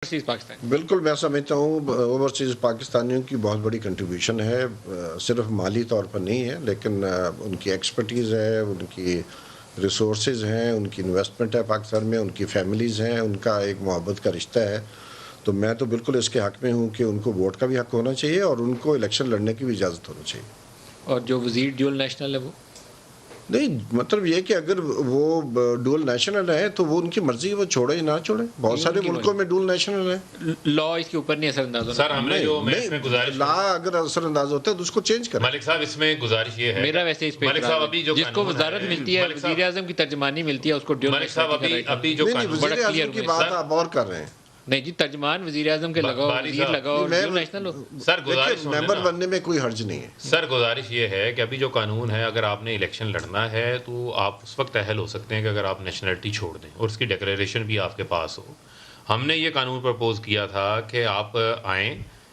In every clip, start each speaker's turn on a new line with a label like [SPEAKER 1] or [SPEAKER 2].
[SPEAKER 1] Overseas Pakistan.
[SPEAKER 2] बिल्कुल मैं समझता हूँ ओवरसीज़ पाकिस्तानियों की बहुत बड़ी कंट्रीब्यूशन है, सिर्फ माली तौर पर नहीं है लेकिन उनकी एक्सपर्टीज़ है, उनकी रिसोर्सेज हैं, उनकी इन्वेस्टमेंट है पाकिस्तान में, उनकी फैमिलीज़ हैं, उनका एक मोहब्बत का रिश्ता है। तो मैं तो बिल्कुल इसके हक़ में हूँ कि उनको वोट का भी हक़ होना चाहिए और उनको इलेक्शन लड़ने की भी इजाज़त होनी चाहिए।
[SPEAKER 1] और जो वज़ीर ड्यूल नेशनल है वो
[SPEAKER 2] नहीं, मतलब ये कि अगर वो डुअल नेशनल है तो वो उनकी मर्जी, वो छोड़े या ना छोड़े। बहुत सारे मुल्कों में डुअल नेशनल है।
[SPEAKER 1] लॉ इसके ऊपर नहीं असरअंदाज होना।
[SPEAKER 3] सर हमने जो मैं इसमें गुजारिश
[SPEAKER 2] ला अगर असरअंदाज होता है तो उसको चेंज करें।
[SPEAKER 3] मलिक साहब इसमें गुजारिश ये है,
[SPEAKER 1] मेरा वैसे इस पे
[SPEAKER 3] मलिक साहब अभी जो
[SPEAKER 1] जिसको वजारत मिलती है, वज़ीर आज़म की तर्जमानी मिलती है, उसको ड्यूल
[SPEAKER 3] मलिक साहब अभी जो
[SPEAKER 2] नहीं, वज़ीर आज़म की बात आप और कर रहे हैं।
[SPEAKER 1] नहीं जी, तर्जमान वज़ीर आज़म के लगाओ, वज़ीर लगाओ, ड्यूल नेशनल हो।
[SPEAKER 3] सर गुजारिश
[SPEAKER 2] मेंबर बनने में कोई हर्ज नहीं है।
[SPEAKER 3] सर गुजारिश ये है कि अभी जो कानून है, अगर आपने इलेक्शन लड़ना है तो आप उस वक्त अहल हो सकते हैं कि अगर आप नेशनलिटी छोड़ दें और उसकी डिक्लेरेशन भी आपके पास हो। हमने ये कानून प्रपोज किया था कि आप आएँ,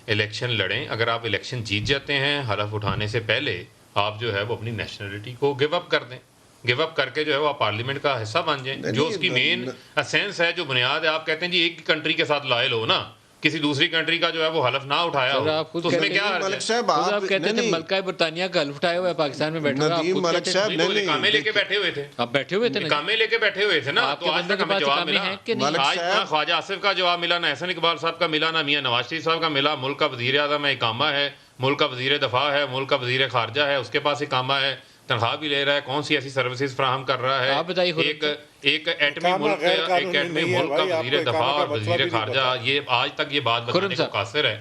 [SPEAKER 3] इलेक्शन लड़ें, अगर आप इलेक्शन जीत जाते हैं हलफ उठाने से पहले आप जो है वो अपनी नेशनलिटी को गिव अप कर दें, गिव अप करके जो है वो आप पार्लियामेंट का हिस्सा बन जाएं। जो उसकी मेन असेंस है, जो बुनियाद है, आप कहते हैं जी एक कंट्री के साथ लायल हो ना, किसी दूसरी कंट्री का जो है वो हलफ ना उठाया हो, तो उसमें क्या हर्ज है?
[SPEAKER 2] मलिक साहब
[SPEAKER 1] आप कहते थे मलका बरतानिया का हल्फ उठाया हुआ है, पाकिस्तान में बैठा हुआ है।
[SPEAKER 2] नदीम मलिक साहब
[SPEAKER 3] निकामे लेके बैठे हुए थे,
[SPEAKER 1] आप बैठे हुए थे,
[SPEAKER 3] निकामे लेके बैठे हुए थे ना, तो आज तक हमें जवाब मिला। आज ना ख्वाजा आसिफ का जवाब मिला, ना एहसन इकबाल साहब का मिला, ना मियां नवाज शरीफ साहब का मिला। मुल्क का वज़ीर आज़म है, इकामा है, मुल्क का वज़ीर दफा है, मुल्क का वज़ीर खारजा है, उसके पास इकामा है, तनख्वाह भी ले रहा है, कौन सी ऐसी सर्विसेज फ्राहम कर रहा है।
[SPEAKER 1] आप बताइए,
[SPEAKER 3] एक एटमी मुल्क का वज़ीर दफा और वज़ीर खारजा, ये आज तक ये बात बताने को कासिर है